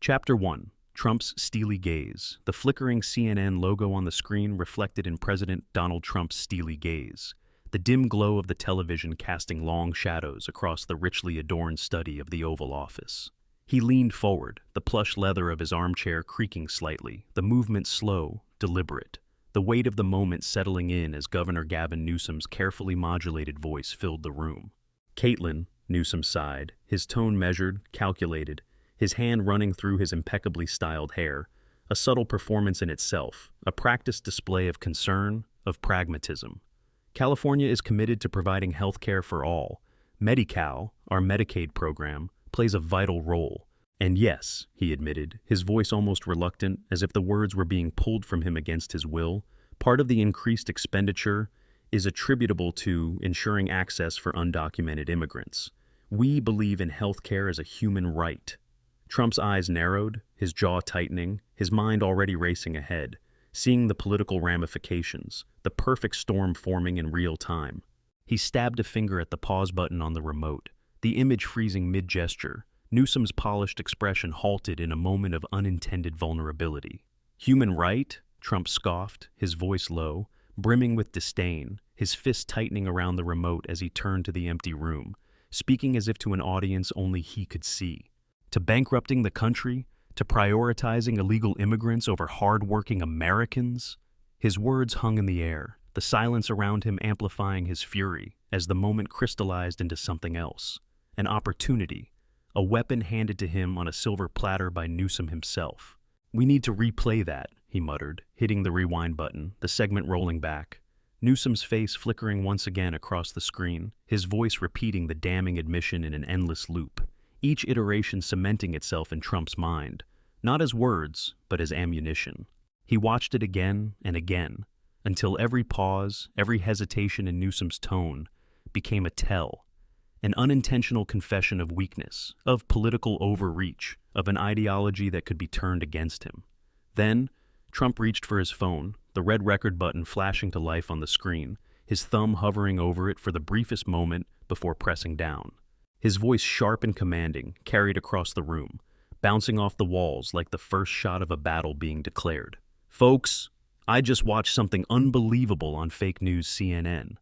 Chapter 1. Trump's Steely Gaze. The flickering CNN logo on the screen reflected in President Donald Trump's steely gaze, the dim glow of the television casting long shadows across the richly adorned study of the Oval Office. He leaned forward, the plush leather of his armchair creaking slightly, the movement slow, deliberate, the weight of the moment settling in as Governor Gavin Newsom's carefully modulated voice filled the room. "Caitlin," Newsom sighed, his tone measured, calculated, his hand running through his impeccably styled hair, a subtle performance in itself, a practiced display of concern, of pragmatism. California is committed to providing health care for all. Medi-Cal, our Medicaid program, plays a vital role. And yes, he admitted, his voice almost reluctant, as if the words were being pulled from him against his will, part of the increased expenditure is attributable to ensuring access for undocumented immigrants. We believe in health care as a human right. Trump's eyes narrowed, his jaw tightening, his mind already racing ahead, seeing the political ramifications, the perfect storm forming in real time. He stabbed a finger at the pause button on the remote, the image freezing mid-gesture. Newsom's polished expression halted in a moment of unintended vulnerability. "Human right?" Trump scoffed, his voice low, brimming with disdain, his fist tightening around the remote as he turned to the empty room, speaking as if to an audience only he could see. To bankrupting the country? To prioritizing illegal immigrants over hard-working Americans? His words hung in the air, the silence around him amplifying his fury as the moment crystallized into something else. An opportunity, a weapon handed to him on a silver platter by Newsom himself. "We need to replay that," he muttered, hitting the rewind button, the segment rolling back. Newsom's face flickering once again across the screen, his voice repeating the damning admission in an endless loop, each iteration cementing itself in Trump's mind, not as words, but as ammunition. He watched it again and again, until every pause, every hesitation in Newsom's tone became a tell, an unintentional confession of weakness, of political overreach, of an ideology that could be turned against him. Then, Trump reached for his phone, the red record button flashing to life on the screen, his thumb hovering over it for the briefest moment before pressing down. His voice sharp and commanding, carried across the room, bouncing off the walls like the first shot of a battle being declared. "Folks, I just watched something unbelievable on fake news CNN.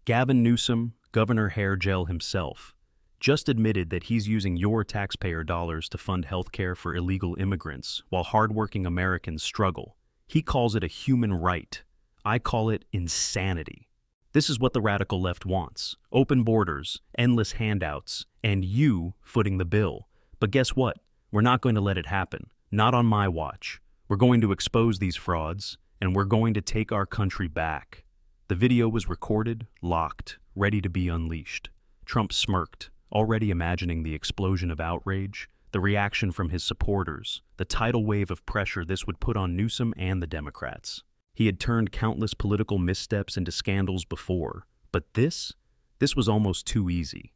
Gavin Newsom, Governor Hair Gel himself, just admitted that he's using your taxpayer dollars to fund health care for illegal immigrants while hardworking Americans struggle. He calls it a human right. I call it insanity. This is what the radical left wants. Open borders, endless handouts, and you footing the bill. But guess what? We're not going to let it happen. Not on my watch. We're going to expose these frauds, and we're going to take our country back." The video was recorded, locked, ready to be unleashed. Trump smirked, already imagining the explosion of outrage, the reaction from his supporters, the tidal wave of pressure this would put on Newsom and the Democrats. He had turned countless political missteps into scandals before, but this was almost too easy.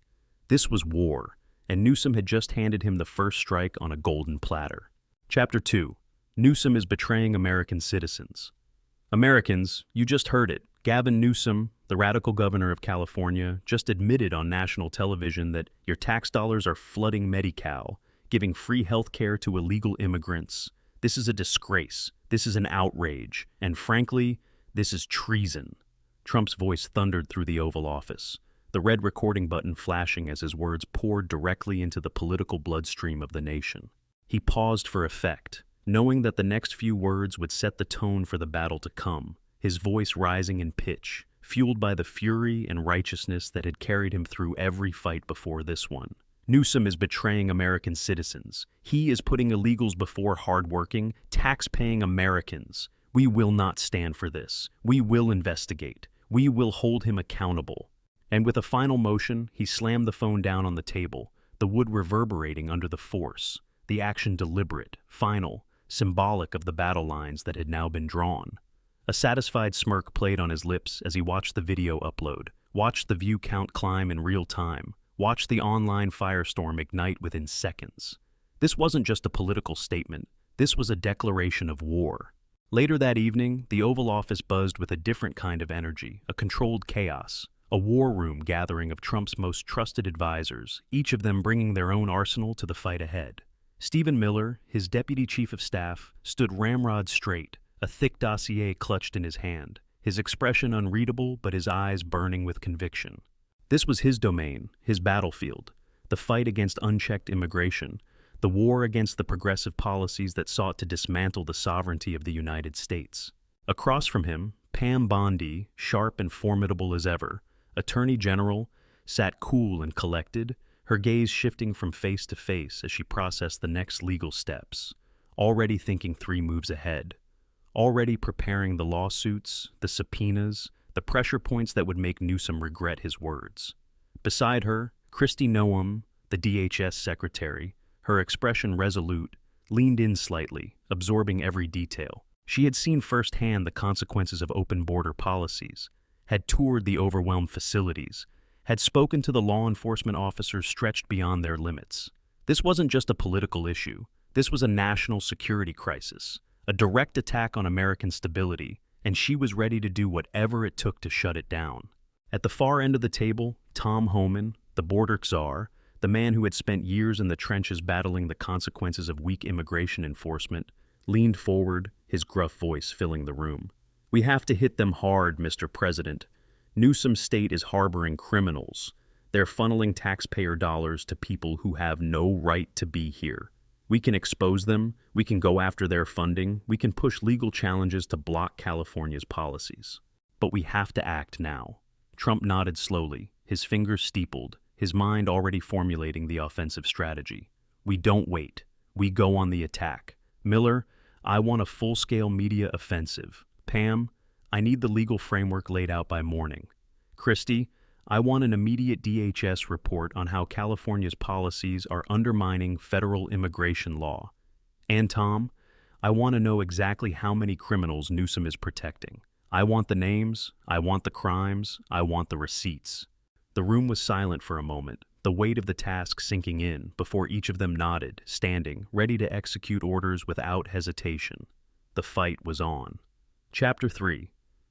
This was war, and Newsom had just handed him the first strike on a golden platter. Chapter 2. Newsom is betraying American citizens. Americans, you just heard it. Gavin Newsom, the radical governor of California, just admitted on national television that your tax dollars are flooding Medi-Cal, giving free health care to illegal immigrants. This is a disgrace. This is an outrage. And frankly, this is treason. Trump's voice thundered through the Oval Office, the red recording button flashing as his words poured directly into the political bloodstream of the nation. He paused for effect, knowing that the next few words would set the tone for the battle to come, his voice rising in pitch, fueled by the fury and righteousness that had carried him through every fight before this one. Newsom is betraying American citizens. He is putting illegals before hardworking, tax-paying Americans. We will not stand for this. We will investigate. We will hold him accountable. And with a final motion, he slammed the phone down on the table, the wood reverberating under the force, the action deliberate, final, symbolic of the battle lines that had now been drawn. A satisfied smirk played on his lips as he watched the video upload, watched the view count climb in real time, watched the online firestorm ignite within seconds. This wasn't just a political statement. This was a declaration of war. Later that evening, the Oval Office buzzed with a different kind of energy, a controlled chaos, a war room gathering of Trump's most trusted advisors, each of them bringing their own arsenal to the fight ahead. Stephen Miller, his deputy chief of staff, stood ramrod straight, a thick dossier clutched in his hand, his expression unreadable but his eyes burning with conviction. This was his domain, his battlefield, the fight against unchecked immigration, the war against the progressive policies that sought to dismantle the sovereignty of the United States. Across from him, Pam Bondi, sharp and formidable as ever, Attorney General, sat cool and collected, her gaze shifting from face to face as she processed the next legal steps, already thinking 3 moves ahead, already preparing the lawsuits, the subpoenas, the pressure points that would make Newsom regret his words. Beside her, Newsom, the DHS secretary, her expression resolute, leaned in slightly, absorbing every detail. She had seen firsthand the consequences of open border policies, had toured the overwhelmed facilities, had spoken to the law enforcement officers stretched beyond their limits. This wasn't just a political issue. This was a national security crisis, a direct attack on American stability, and she was ready to do whatever it took to shut it down. At the far end of the table, Tom Homan, the border czar, the man who had spent years in the trenches battling the consequences of weak immigration enforcement, leaned forward, his gruff voice filling the room. "We have to hit them hard, Mr. President. Newsom's state is harboring criminals. They're funneling taxpayer dollars to people who have no right to be here. We can expose them, we can go after their funding, we can push legal challenges to block California's policies. But we have to act now." Trump nodded slowly, his fingers steepled, his mind already formulating the offensive strategy. "We don't wait. We go on the attack. Miller, I want a full-scale media offensive. Pam, I need the legal framework laid out by morning. Christie, I want an immediate DHS report on how California's policies are undermining federal immigration law. And Tom, I want to know exactly how many criminals Newsom is protecting. I want the names, I want the crimes, I want the receipts." The room was silent for a moment, the weight of the task sinking in, before each of them nodded, standing, ready to execute orders without hesitation. The fight was on. Chapter 3.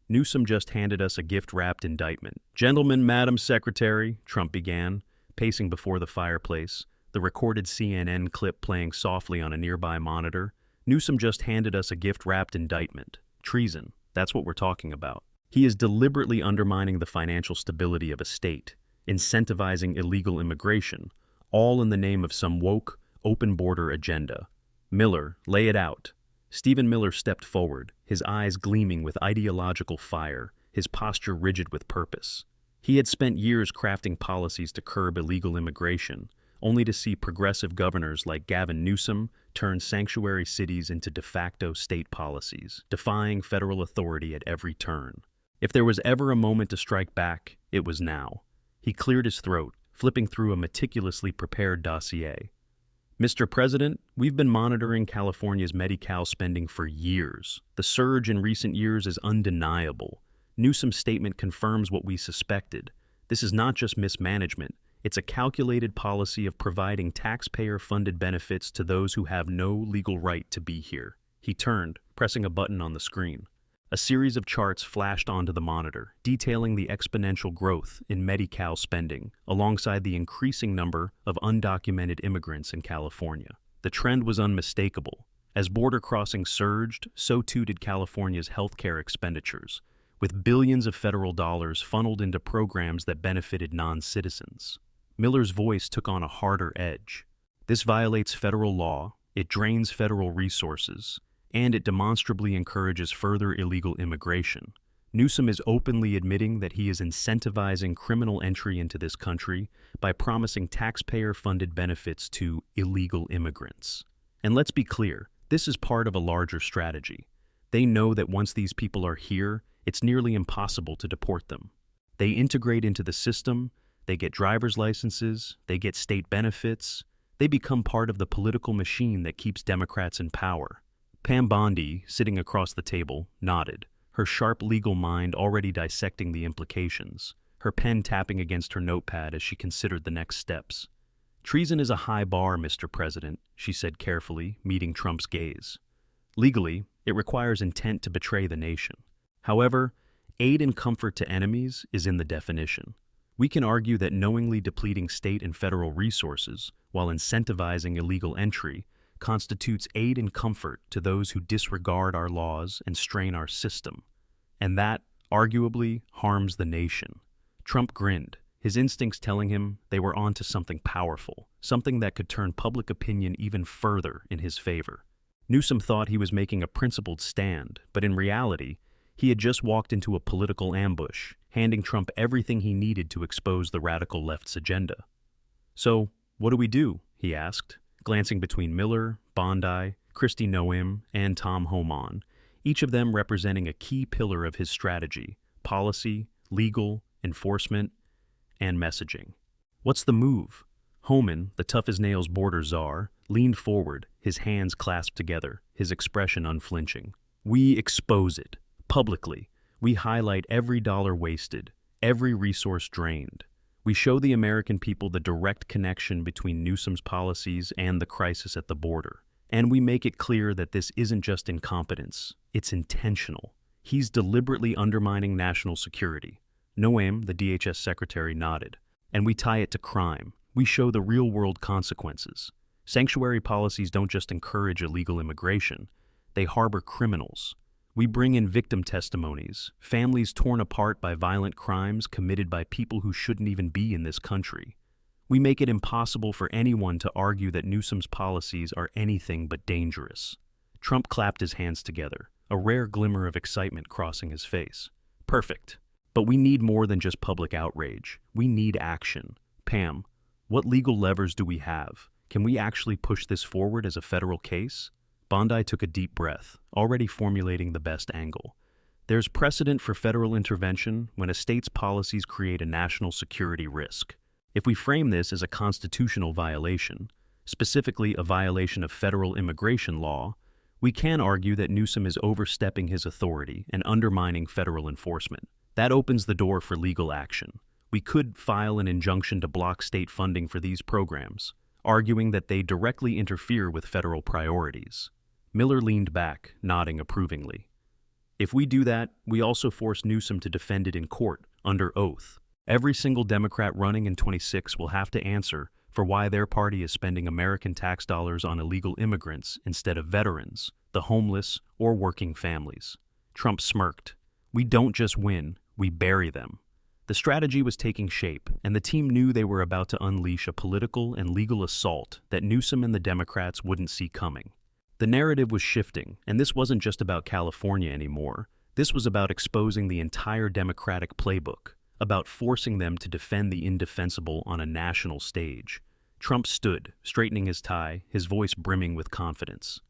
Newsom just handed us a gift-wrapped indictment. "Gentlemen, Madam Secretary," Trump began, pacing before the fireplace, the recorded CNN clip playing softly on a nearby monitor. "Newsom just handed us a gift-wrapped indictment. Treason. That's what we're talking about. He is deliberately undermining the financial stability of a state, incentivizing illegal immigration, all in the name of some woke, open-border agenda. Miller, lay it out." Stephen Miller stepped forward, his eyes gleaming with ideological fire, his posture rigid with purpose. He had spent years crafting policies to curb illegal immigration, only to see progressive governors like Garvin Newsom turn sanctuary cities into de facto state policies, defying federal authority at every turn. If there was ever a moment to strike back, it was now. He cleared his throat, flipping through a meticulously prepared dossier. "Mr. President, we've been monitoring California's Medi-Cal spending for years. The surge in recent years is undeniable. Newsom's statement confirms what we suspected. This is not just mismanagement. It's a calculated policy of providing taxpayer-funded benefits to those who have no legal right to be here." He turned, pressing a button on the screen. A series of charts flashed onto the monitor, detailing the exponential growth in Medi-Cal spending, alongside the increasing number of undocumented immigrants in California. The trend was unmistakable. As border crossings surged, so too did California's healthcare expenditures, with billions of federal dollars funneled into programs that benefited non-citizens. Miller's voice took on a harder edge. "This violates federal law, it drains federal resources, and it demonstrably encourages further illegal immigration. Newsom is openly admitting that he is incentivizing criminal entry into this country by promising taxpayer-funded benefits to illegal immigrants. And let's be clear, this is part of a larger strategy. They know that once these people are here, it's nearly impossible to deport them. They integrate into the system, they get driver's licenses, they get state benefits, they become part of the political machine that keeps Democrats in power." Pam Bondi, sitting across the table, nodded, her sharp legal mind already dissecting the implications, her pen tapping against her notepad as she considered the next steps. "Treason is a high bar, Mr. President," she said carefully, meeting Trump's gaze. "Legally, it requires intent to betray the nation. However, aid and comfort to enemies is in the definition. We can argue that knowingly depleting state and federal resources, while incentivizing illegal entry, constitutes aid and comfort to those who disregard our laws and strain our system. And that, arguably, harms the nation. Trump grinned, his instincts telling him they were onto something powerful, something that could turn public opinion even further in his favor. Newsom thought he was making a principled stand, but in reality, he had just walked into a political ambush, handing Trump everything he needed to expose the radical left's agenda. "So, what do?" he asked, glancing between Miller, Bondi, Kristi Noem, and Tom Homan, each of them representing a key pillar of his strategy: policy, legal, enforcement, and messaging. "What's the move?" Homan, the tough-as-nails border czar, leaned forward, his hands clasped together, his expression unflinching. "We expose it. Publicly. We highlight every dollar wasted, every resource drained. We show the American people the direct connection between Newsom's policies and the crisis at the border. And we make it clear that this isn't just incompetence, it's intentional. He's deliberately undermining national security." Noem, the DHS secretary, nodded. "And we tie it to crime. We show the real-world consequences. Sanctuary policies don't just encourage illegal immigration, they harbor criminals. We bring in victim testimonies, families torn apart by violent crimes committed by people who shouldn't even be in this country. We make it impossible for anyone to argue that Newsom's policies are anything but dangerous." Trump clapped his hands together, a rare glimmer of excitement crossing his face. "Perfect. But we need more than just public outrage. We need action. Pam, what legal levers do we have? Can we actually push this forward as a federal case?" Bondi took a deep breath, already formulating the best angle. "There's precedent for federal intervention when a state's policies create a national security risk. If we frame this as a constitutional violation, specifically a violation of federal immigration law, we can argue that Newsom is overstepping his authority and undermining federal enforcement. That opens the door for legal action. We could file an injunction to block state funding for these programs, arguing that they directly interfere with federal priorities." Miller leaned back, nodding approvingly. "If we do that, we also force Newsom to defend it in court, under oath. Every single Democrat running in 26 will have to answer for why their party is spending American tax dollars on illegal immigrants instead of veterans, the homeless, or working families." Trump smirked. "We don't just win, we bury them." The strategy was taking shape, and the team knew they were about to unleash a political and legal assault that Newsom and the Democrats wouldn't see coming. The narrative was shifting, and this wasn't just about California anymore. This was about exposing the entire Democratic playbook, about forcing them to defend the indefensible on a national stage. Trump stood, straightening his tie, his voice brimming with confidence.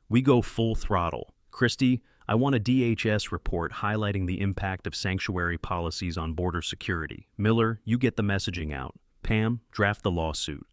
"We go full throttle. Kristi, I want a DHS report highlighting the impact of sanctuary policies on border security. Miller, you get the messaging out. Pam, draft the lawsuit.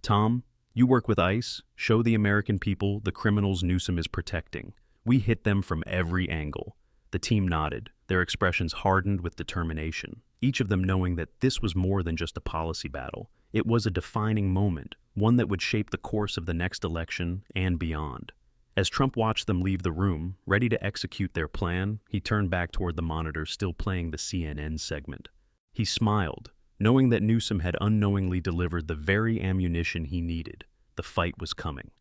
Tom, you work with ICE. Show the American people the criminals Newsom is protecting. We hit them from every angle." The team nodded, their expressions hardened with determination, each of them knowing that this was more than just a policy battle. It was a defining moment, one that would shape the course of the next election and beyond. As Trump watched them leave the room, ready to execute their plan, he turned back toward the monitor still playing the CNN segment. He smiled, knowing that Newsom had unknowingly delivered the very ammunition he needed. The fight was coming,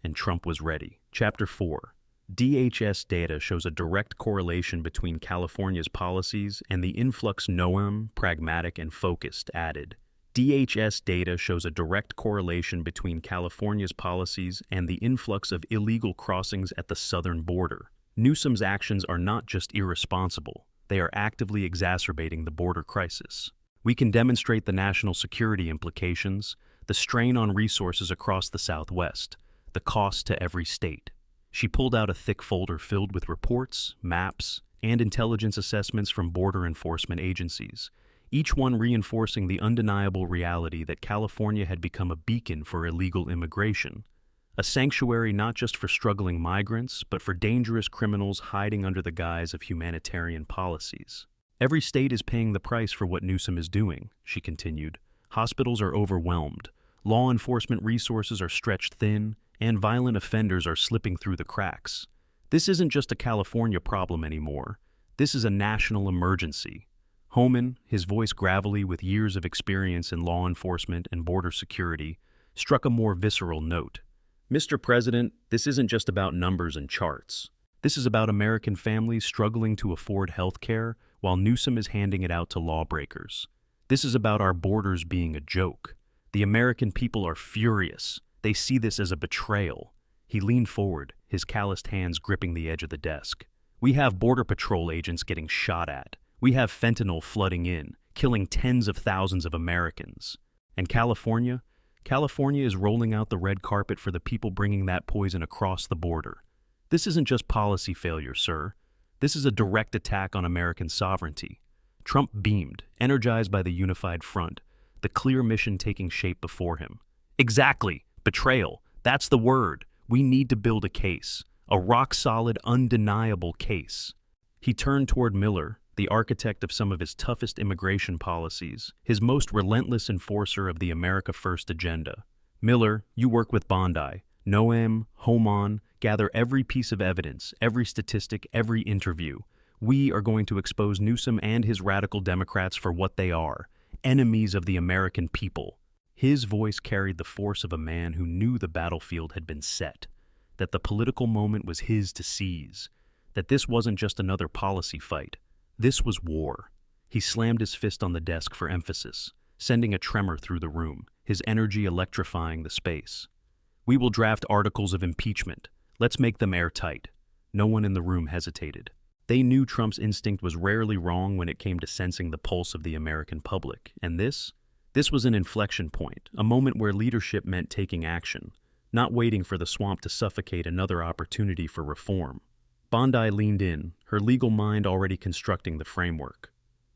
and Trump was ready. Chapter 4. DHS data shows a direct correlation between California's policies and the influx Noem, pragmatic and focused, added. DHS data shows a direct correlation between California's policies and the influx of illegal crossings at the southern border. Newsom's actions are not just irresponsible, they are actively exacerbating the border crisis. We can demonstrate the national security implications, the strain on resources across the Southwest, the cost to every state. She pulled out a thick folder filled with reports, maps, and intelligence assessments from border enforcement agencies, each one reinforcing the undeniable reality that California had become a beacon for illegal immigration, a sanctuary not just for struggling migrants, but for dangerous criminals hiding under the guise of humanitarian policies. "Every state is paying the price for what Newsom is doing," she continued. "Hospitals are overwhelmed, law enforcement resources are stretched thin, and violent offenders are slipping through the cracks. This isn't just a California problem anymore. This is a national emergency." Homan, his voice gravelly with years of experience in law enforcement and border security, struck a more visceral note. Mr. President, this isn't just about numbers and charts. This is about American families struggling to afford health care while Newsom is handing it out to lawbreakers. This is about our borders being a joke. The American people are furious. They see this as a betrayal. He leaned forward, his calloused hands gripping the edge of the desk. We have Border Patrol agents getting shot at. We have fentanyl flooding in, killing tens of thousands of Americans. And California? California is rolling out the red carpet for the people bringing that poison across the border. This isn't just policy failure, sir. This is a direct attack on American sovereignty. Trump beamed, energized by the unified front, the clear mission taking shape before him. Exactly. Betrayal. That's the word. We need to build a case. A rock-solid, undeniable case. He turned toward Miller, the architect of some of his toughest immigration policies, his most relentless enforcer of the America First agenda. Miller, you work with Bondi. Noam, Homan, gather every piece of evidence, every statistic, every interview. We are going to expose Newsom and his radical Democrats for what they are, enemies of the American people. His voice carried the force of a man who knew the battlefield had been set, that the political moment was his to seize, that this wasn't just another policy fight. This was war. He slammed his fist on the desk for emphasis, sending a tremor through the room, his energy electrifying the space. We will draft articles of impeachment. Let's make them airtight. No one in the room hesitated. They knew Trump's instinct was rarely wrong when it came to sensing the pulse of the American public, and this was an inflection point, a moment where leadership meant taking action, not waiting for the swamp to suffocate another opportunity for reform. Bondi leaned in, her legal mind already constructing the framework.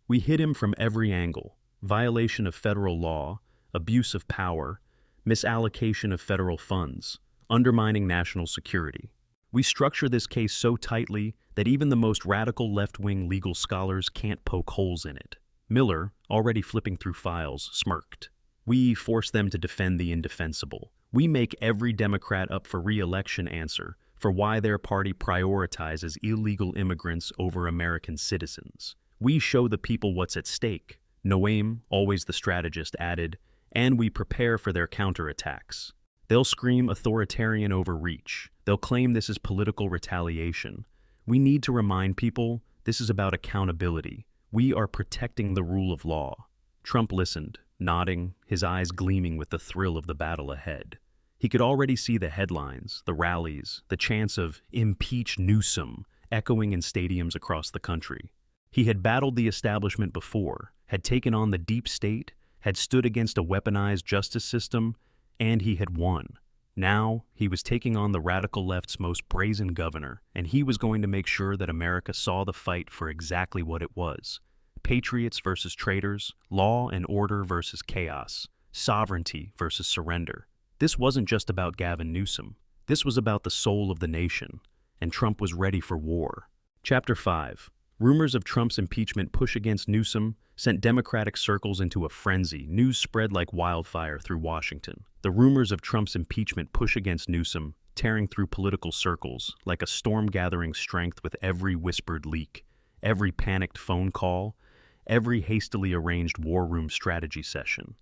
We hit him from every angle: violation of federal law, abuse of power, misallocation of federal funds, undermining national security. We structure this case so tightly that even the most radical left-wing legal scholars can't poke holes in it. Miller, already flipping through files, smirked. We force them to defend the indefensible. We make every Democrat up for re-election answer for why their party prioritizes illegal immigrants over American citizens. We show the people what's at stake. Noam, always the strategist, added, and we prepare for their counterattacks. They'll scream authoritarian overreach. They'll claim this is political retaliation. We need to remind people this is about accountability. We are protecting the rule of law. Trump listened, nodding, his eyes gleaming with the thrill of the battle ahead. He could already see the headlines, the rallies, the chants of "Impeach Newsom" echoing in stadiums across the country. He had battled the establishment before, had taken on the deep state, had stood against a weaponized justice system, and he had won. Now, he was taking on the radical left's most brazen governor, and he was going to make sure that America saw the fight for exactly what it was: patriots versus traitors, law and order versus chaos, sovereignty versus surrender. This wasn't just about Gavin Newsom. This was about the soul of the nation, and Trump was ready for war. Chapter 5. Rumors of Trump's impeachment push against Newsom sent Democratic circles into a frenzy. News spread like wildfire through Washington. The rumors of Trump's impeachment push against Newsom, tearing through political circles like a storm gathering strength with every whispered leak, every panicked phone call, every hastily arranged war room strategy session.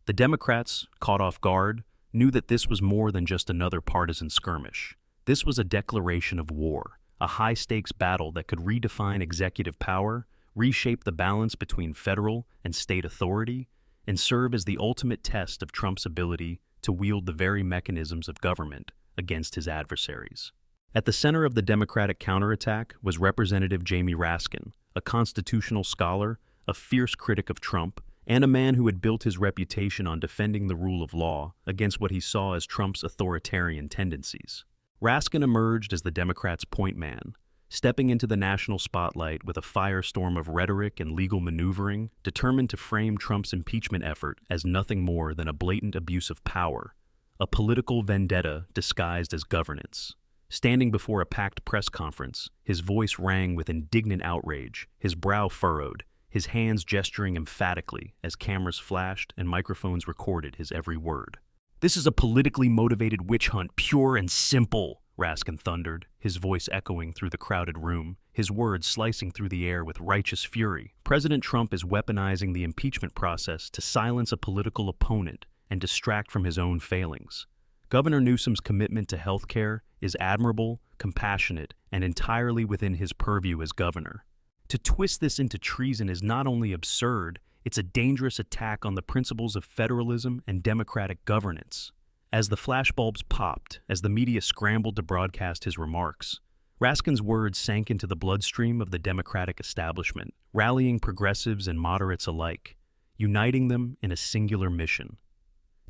The Democrats, caught off guard, knew that this was more than just another partisan skirmish. This was a declaration of war, a high-stakes battle that could redefine executive power, reshape the balance between federal and state authority, and serve as the ultimate test of Trump's ability to wield the very mechanisms of government against his adversaries. At the center of the Democratic counterattack was Representative Jamie Raskin, a constitutional scholar, a fierce critic of Trump, and a man who had built his reputation on defending the rule of law against what he saw as Trump's authoritarian tendencies. Raskin emerged as the Democrats' point man, stepping into the national spotlight with a firestorm of rhetoric and legal maneuvering, determined to frame Trump's impeachment effort as nothing more than a blatant abuse of power, a political vendetta disguised as governance. Standing before a packed press conference, his voice rang with indignant outrage, his brow furrowed, his hands gesturing emphatically as cameras flashed and microphones recorded his every word. "This is a politically motivated witch hunt, pure and simple," Raskin thundered, his voice echoing through the crowded room, his words slicing through the air with righteous fury. "President Trump is weaponizing the impeachment process to silence a political opponent and distract from his own failings. Governor Newsom's commitment to health care is admirable, compassionate, and entirely within his purview as governor. To twist this into treason is not only absurd, it's a dangerous attack on the principles of federalism and democratic governance. As the flashbulbs popped, as the media scrambled to broadcast his remarks, Raskin's words sank into the bloodstream of the Democratic establishment, rallying progressives and moderates alike, uniting them in a singular mission: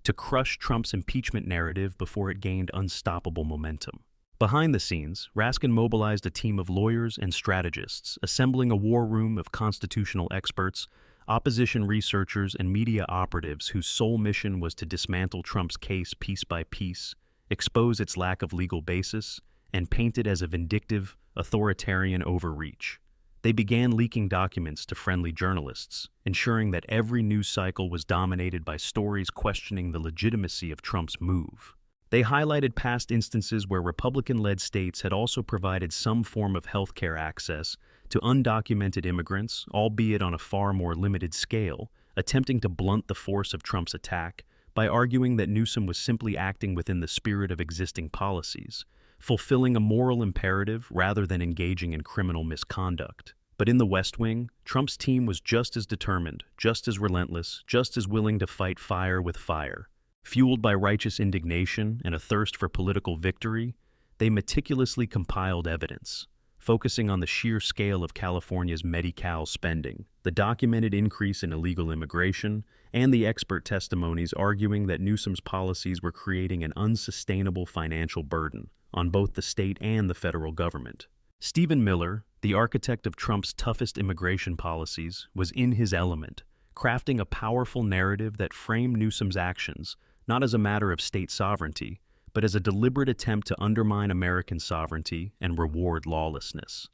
to crush Trump's impeachment narrative before it gained unstoppable momentum. Behind the scenes, Raskin mobilized a team of lawyers and strategists, assembling a war room of constitutional experts, opposition researchers, and media operatives whose sole mission was to dismantle Trump's case piece by piece, expose its lack of legal basis, and paint it as a vindictive, authoritarian overreach. They began leaking documents to friendly journalists, ensuring that every news cycle was dominated by stories questioning the legitimacy of Trump's move. They highlighted past instances where Republican-led states had also provided some form of health care access to undocumented immigrants, albeit on a far more limited scale, attempting to blunt the force of Trump's attack by arguing that Newsom was simply acting within the spirit of existing policies, fulfilling a moral imperative rather than engaging in criminal misconduct. But in the West Wing, Trump's team was just as determined, just as relentless, just as willing to fight fire with fire. Fueled by righteous indignation and a thirst for political victory, they meticulously compiled evidence, focusing on the sheer scale of California's Medi-Cal spending, the documented increase in illegal immigration, and the expert testimonies arguing that Newsom's policies were creating an unsustainable financial burden on both the state and the federal government. Stephen Miller, the architect of Trump's toughest immigration policies, was in his element, crafting a powerful narrative that framed Newsom's actions not as a matter of state sovereignty, but as a deliberate attempt to undermine American sovereignty and reward lawlessness.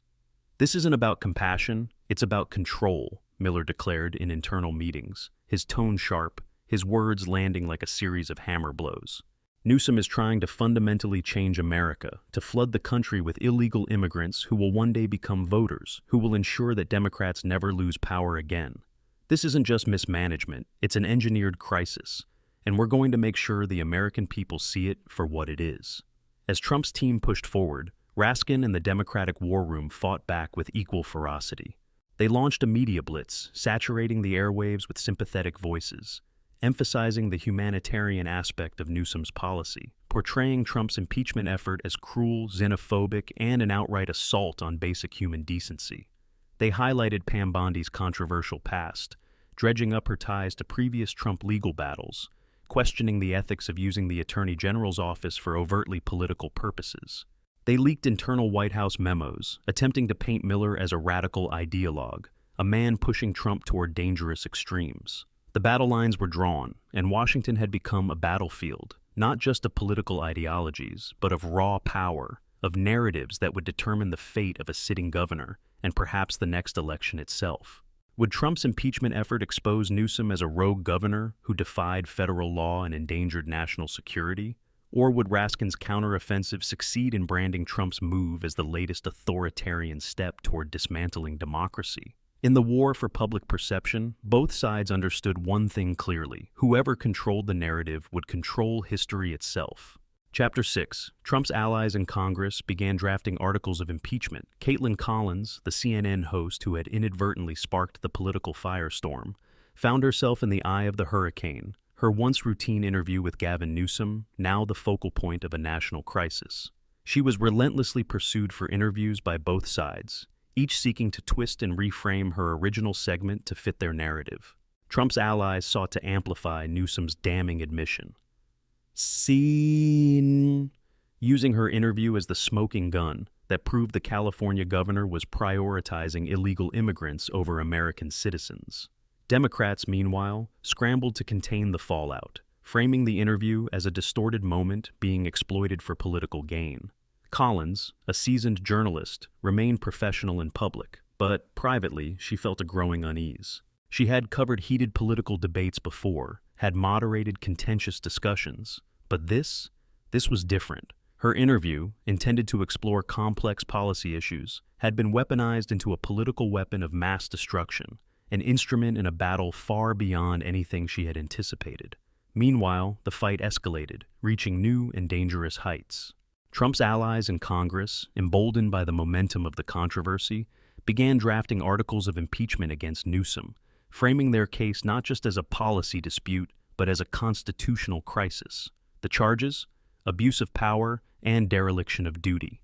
"This isn't about compassion, it's about control," Miller declared in internal meetings, his tone sharp, his words landing like a series of hammer blows. Newsom is trying to fundamentally change America, to flood the country with illegal immigrants who will one day become voters, who will ensure that Democrats never lose power again. This isn't just mismanagement, it's an engineered crisis, and we're going to make sure the American people see it for what it is. As Trump's team pushed forward, Raskin and the Democratic War Room fought back with equal ferocity. They launched a media blitz, saturating the airwaves with sympathetic voices, emphasizing the humanitarian aspect of Newsom's policy, portraying Trump's impeachment effort as cruel, xenophobic, and an outright assault on basic human decency. They highlighted Pam Bondi's controversial past, dredging up her ties to previous Trump legal battles, questioning the ethics of using the Attorney General's office for overtly political purposes. They leaked internal White House memos, attempting to paint Miller as a radical ideologue, a man pushing Trump toward dangerous extremes. The battle lines were drawn, and Washington had become a battlefield, not just of political ideologies, but of raw power, of narratives that would determine the fate of a sitting governor, and perhaps the next election itself. Would Trump's impeachment effort expose Newsom as a rogue governor who defied federal law and endangered national security? Or would Raskin's counteroffensive succeed in branding Trump's move as the latest authoritarian step toward dismantling democracy? In the war for public perception, both sides understood one thing clearly: whoever controlled the narrative would control history itself. Chapter 6. Trump's allies in Congress began drafting articles of impeachment. Caitlin Collins, the CNN host who had inadvertently sparked the political firestorm, found herself in the eye of the hurricane, her once routine interview with Gavin Newsom, now the focal point of a national crisis. She was relentlessly pursued for interviews by both sides, each seeking to twist and reframe her original segment to fit their narrative. Trump's allies sought to amplify Newsom's damning admission, using her interview as the smoking gun that proved the California governor was prioritizing illegal immigrants over American citizens. Democrats, meanwhile, scrambled to contain the fallout, framing the interview as a distorted moment being exploited for political gain. Collins, a seasoned journalist, remained professional in public, but privately she felt a growing unease. She had covered heated political debates before, had moderated contentious discussions, but this was different. Her interview, intended to explore complex policy issues, had been weaponized into a political weapon of mass destruction, an instrument in a battle far beyond anything she had anticipated. Meanwhile, the fight escalated, reaching new and dangerous heights. Trump's allies in Congress, emboldened by the momentum of the controversy, began drafting articles of impeachment against Newsom, framing their case not just as a policy dispute, but as a constitutional crisis. The charges? Abuse of power and dereliction of duty.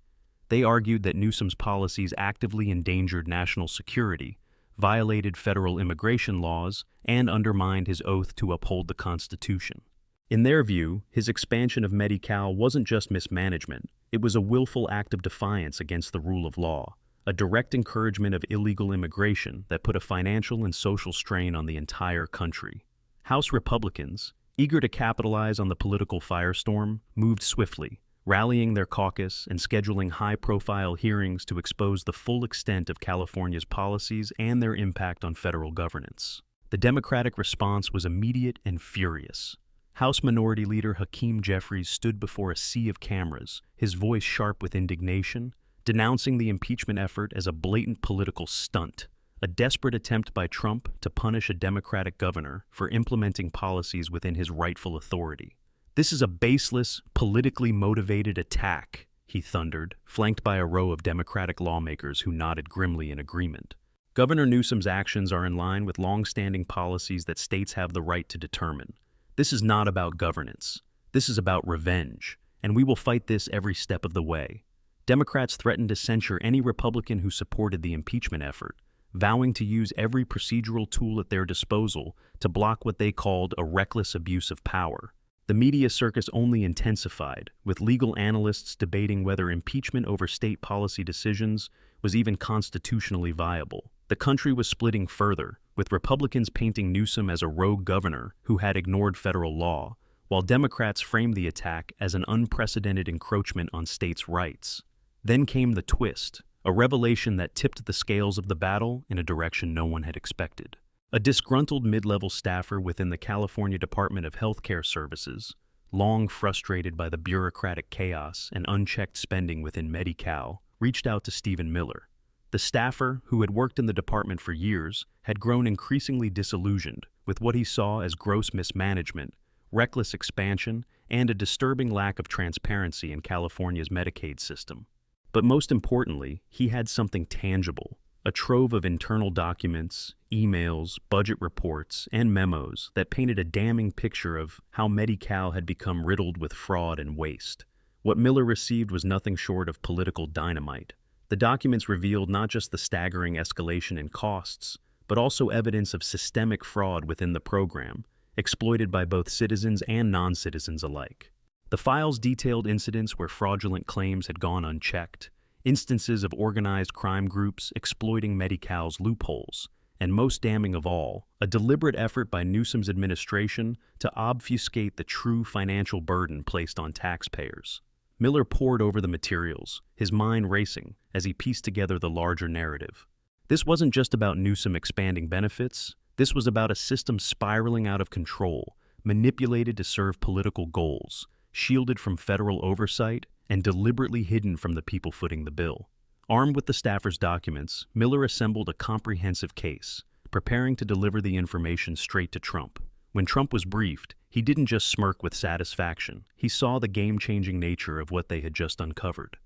They argued that Newsom's policies actively endangered national security, violated federal immigration laws, and undermined his oath to uphold the Constitution. In their view, his expansion of Medi-Cal wasn't just mismanagement, it was a willful act of defiance against the rule of law, a direct encouragement of illegal immigration that put a financial and social strain on the entire country. House Republicans, eager to capitalize on the political firestorm, moved swiftly, rallying their caucus and scheduling high-profile hearings to expose the full extent of California's policies and their impact on federal governance. The Democratic response was immediate and furious. House Minority Leader Hakeem Jeffries stood before a sea of cameras, his voice sharp with indignation, denouncing the impeachment effort as a blatant political stunt, a desperate attempt by Trump to punish a Democratic governor for implementing policies within his rightful authority. "This is a baseless, politically motivated attack," he thundered, flanked by a row of Democratic lawmakers who nodded grimly in agreement. Governor Newsom's actions are in line with long-standing policies that states have the right to determine. This is not about governance. This is about revenge, and we will fight this every step of the way. Democrats threatened to censure any Republican who supported the impeachment effort, vowing to use every procedural tool at their disposal to block what they called a reckless abuse of power. The media circus only intensified, with legal analysts debating whether impeachment over state policy decisions was even constitutionally viable. The country was splitting further, with Republicans painting Newsom as a rogue governor who had ignored federal law, while Democrats framed the attack as an unprecedented encroachment on states' rights. Then came the twist, a revelation that tipped the scales of the battle in a direction no one had expected. A disgruntled mid-level staffer within the California Department of Healthcare Services, long frustrated by the bureaucratic chaos and unchecked spending within Medi-Cal, reached out to Stephen Miller. The staffer, who had worked in the department for years, had grown increasingly disillusioned with what he saw as gross mismanagement, reckless expansion, and a disturbing lack of transparency in California's Medicaid system. But most importantly, he had something tangible, a trove of internal documents, emails, budget reports, and memos that painted a damning picture of how Medi-Cal had become riddled with fraud and waste. What Miller received was nothing short of political dynamite. The documents revealed not just the staggering escalation in costs, but also evidence of systemic fraud within the program, exploited by both citizens and non-citizens alike. The files detailed incidents where fraudulent claims had gone unchecked, instances of organized crime groups exploiting Medi-Cal's loopholes, and most damning of all, a deliberate effort by Newsom's administration to obfuscate the true financial burden placed on taxpayers. Miller pored over the materials, his mind racing as he pieced together the larger narrative. This wasn't just about Newsom expanding benefits, this was about a system spiraling out of control, manipulated to serve political goals, shielded from federal oversight, and deliberately hidden from the people footing the bill. Armed with the staffer's documents, Miller assembled a comprehensive case, preparing to deliver the information straight to Trump. When Trump was briefed, he didn't just smirk with satisfaction. He saw the game-changing nature of what they had just uncovered.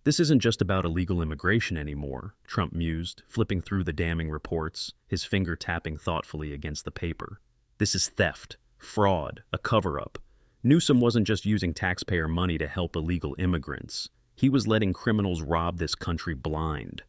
"This isn't just about illegal immigration anymore," Trump mused, flipping through the damning reports, his finger tapping thoughtfully against the paper. "This is theft, fraud, a cover-up. Newsom wasn't just using taxpayer money to help illegal immigrants. He was letting criminals rob this country blind.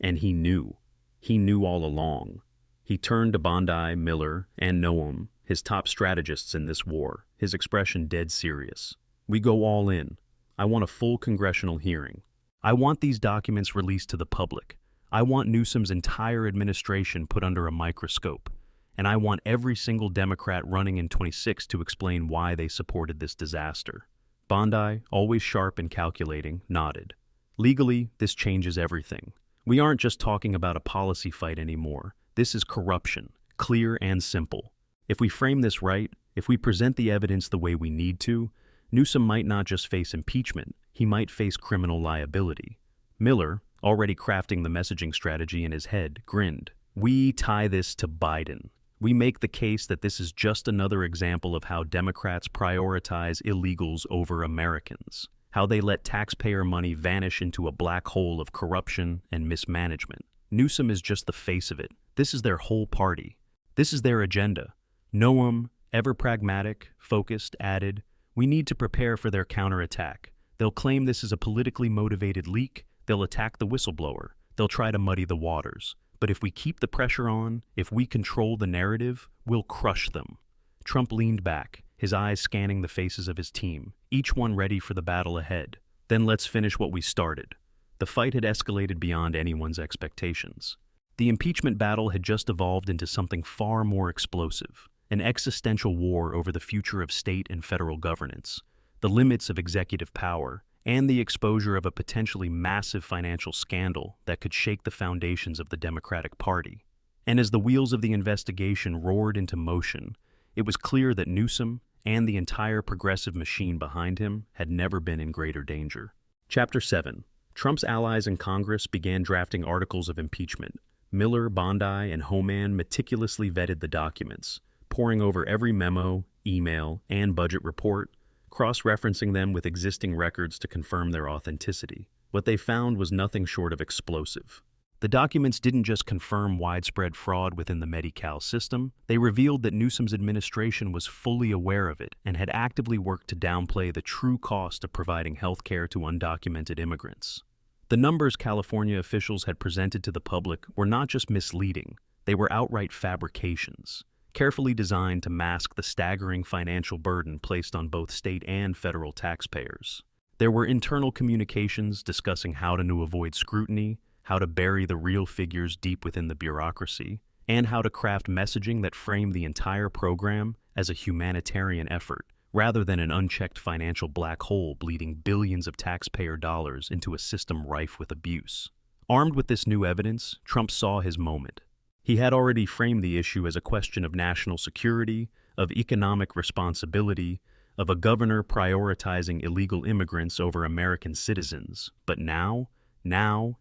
And he knew. He knew all along." He turned to Bondi, Miller, and Newsom, his top strategists in this war, his expression dead serious. "We go all in. I want a full congressional hearing. I want these documents released to the public. I want Newsom's entire administration put under a microscope. And I want every single Democrat running in 26 to explain why they supported this disaster." Bondi, always sharp and calculating, nodded. "Legally, this changes everything. We aren't just talking about a policy fight anymore. This is corruption, clear and simple. If we frame this right, if we present the evidence the way we need to, Newsom might not just face impeachment, he might face criminal liability." Miller, already crafting the messaging strategy in his head, grinned. "We tie this to Biden. We make the case that this is just another example of how Democrats prioritize illegals over Americans, how they let taxpayer money vanish into a black hole of corruption and mismanagement. Newsom is just the face of it. This is their whole party. This is their agenda. Newsom, ever pragmatic, focused, added, "We need to prepare for their counterattack. They'll claim this is a politically motivated leak. They'll attack the whistleblower. They'll try to muddy the waters. But if we keep the pressure on, if we control the narrative, we'll crush them." Trump leaned back, his eyes scanning the faces of his team, each one ready for the battle ahead. Then let's finish what we started. The fight had escalated beyond anyone's expectations. The impeachment battle had just evolved into something far more explosive, an existential war over the future of state and federal governance, the limits of executive power, and the exposure of a potentially massive financial scandal that could shake the foundations of the Democratic Party. And as the wheels of the investigation roared into motion, it was clear that Newsom and the entire progressive machine behind him had never been in greater danger. Chapter 7. Trump's allies in Congress began drafting articles of impeachment. Miller, Bondi, and Homan meticulously vetted the documents, poring over every memo, email, and budget report, cross-referencing them with existing records to confirm their authenticity. What they found was nothing short of explosive. The documents didn't just confirm widespread fraud within the Medi-Cal system, they revealed that Newsom's administration was fully aware of it and had actively worked to downplay the true cost of providing health care to undocumented immigrants. The numbers California officials had presented to the public were not just misleading, they were outright fabrications, carefully designed to mask the staggering financial burden placed on both state and federal taxpayers. There were internal communications discussing how to avoid scrutiny, how to bury the real figures deep within the bureaucracy, and how to craft messaging that framed the entire program as a humanitarian effort, rather than an unchecked financial black hole bleeding billions of taxpayer dollars into a system rife with abuse. Armed with this new evidence, Trump saw his moment. He had already framed the issue as a question of national security, of economic responsibility, of a governor prioritizing illegal immigrants over American citizens. But now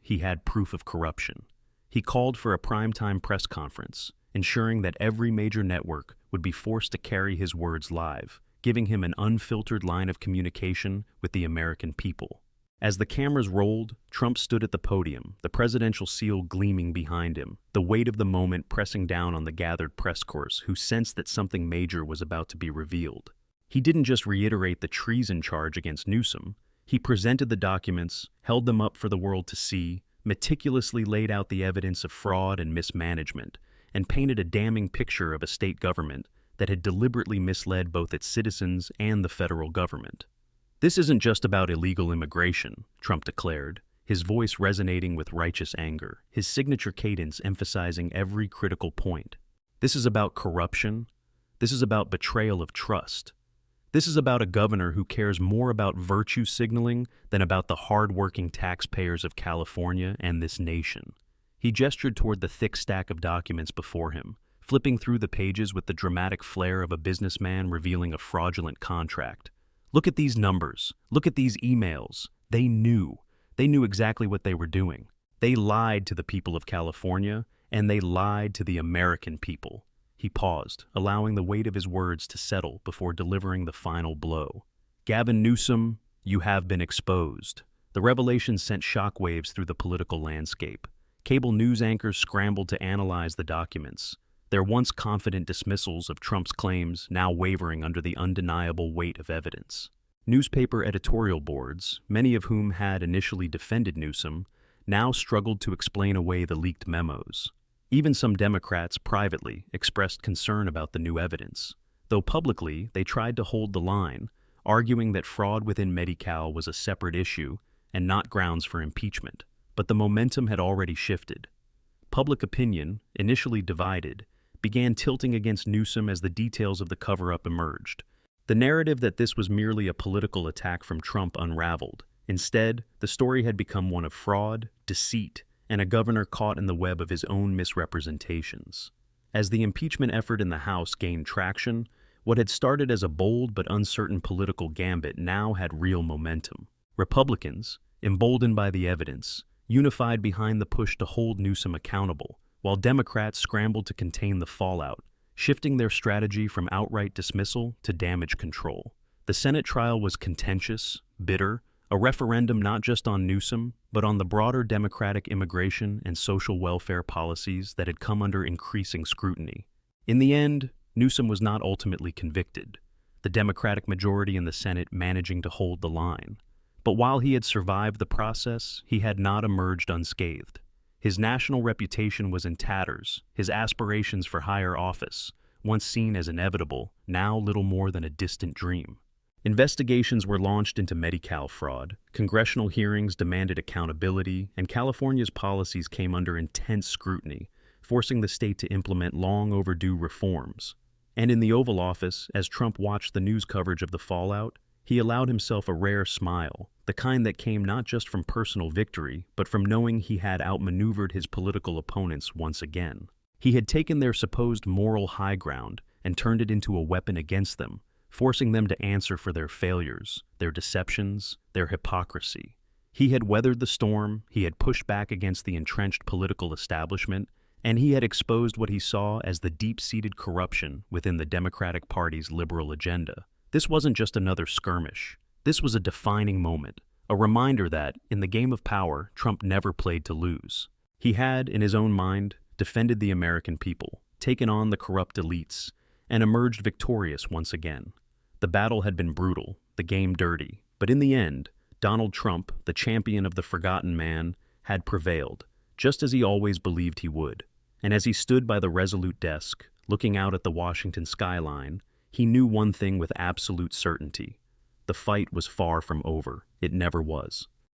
he had proof of corruption. He called for a primetime press conference, ensuring that every major network would be forced to carry his words live, giving him an unfiltered line of communication with the American people. As the cameras rolled, Trump stood at the podium, the presidential seal gleaming behind him, the weight of the moment pressing down on the gathered press corps who sensed that something major was about to be revealed. He didn't just reiterate the treason charge against Newsom, he presented the documents, held them up for the world to see, meticulously laid out the evidence of fraud and mismanagement, and painted a damning picture of a state government that had deliberately misled both its citizens and the federal government. "This isn't just about illegal immigration," Trump declared, his voice resonating with righteous anger, his signature cadence emphasizing every critical point. "This is about corruption. This is about betrayal of trust. This is about a governor who cares more about virtue signaling than about the hard-working taxpayers of California and this nation." He gestured toward the thick stack of documents before him, flipping through the pages with the dramatic flair of a businessman revealing a fraudulent contract. "Look at these numbers. Look at these emails. They knew exactly what they were doing. They lied to the people of California, and they lied to the American people." He paused, allowing the weight of his words to settle before delivering the final blow. "Gavin Newsom, you have been exposed." The revelation sent shockwaves through the political landscape. Cable news anchors scrambled to analyze the documents, their once confident dismissals of Trump's claims now wavering under the undeniable weight of evidence. Newspaper editorial boards, many of whom had initially defended Newsom, now struggled to explain away the leaked memos. Even some Democrats privately expressed concern about the new evidence, though publicly they tried to hold the line, arguing that fraud within Medi-Cal was a separate issue and not grounds for impeachment. But the momentum had already shifted. Public opinion, initially divided, began tilting against Newsom as the details of the cover-up emerged. The narrative that this was merely a political attack from Trump unraveled. Instead, the story had become one of fraud, deceit, and a governor caught in the web of his own misrepresentations. As the impeachment effort in the House gained traction, what had started as a bold but uncertain political gambit now had real momentum. Republicans, emboldened by the evidence, unified behind the push to hold Newsom accountable, while Democrats scrambled to contain the fallout, shifting their strategy from outright dismissal to damage control. The Senate trial was contentious, bitter, a referendum not just on Newsom, but on the broader Democratic immigration and social welfare policies that had come under increasing scrutiny. In the end, Newsom was not ultimately convicted, the Democratic majority in the Senate managing to hold the line. But while he had survived the process, he had not emerged unscathed. His national reputation was in tatters, his aspirations for higher office, once seen as inevitable, now little more than a distant dream. Investigations were launched into Medi-Cal fraud, congressional hearings demanded accountability, and California's policies came under intense scrutiny, forcing the state to implement long-overdue reforms. And in the Oval Office, as Trump watched the news coverage of the fallout, he allowed himself a rare smile, the kind that came not just from personal victory, but from knowing he had outmaneuvered his political opponents once again. He had taken their supposed moral high ground and turned it into a weapon against them, forcing them to answer for their failures, their deceptions, their hypocrisy. He had weathered the storm, he had pushed back against the entrenched political establishment, and he had exposed what he saw as the deep-seated corruption within the Democratic Party's liberal agenda. This wasn't just another skirmish. This was a defining moment, a reminder that, in the game of power, Trump never played to lose. He had, in his own mind, defended the American people, taken on the corrupt elites, and emerged victorious once again. The battle had been brutal, the game dirty, but in the end, Donald Trump, the champion of the forgotten man, had prevailed, just as he always believed he would. And as he stood by the resolute desk, looking out at the Washington skyline, he knew one thing with absolute certainty. The fight was far from over. It never was.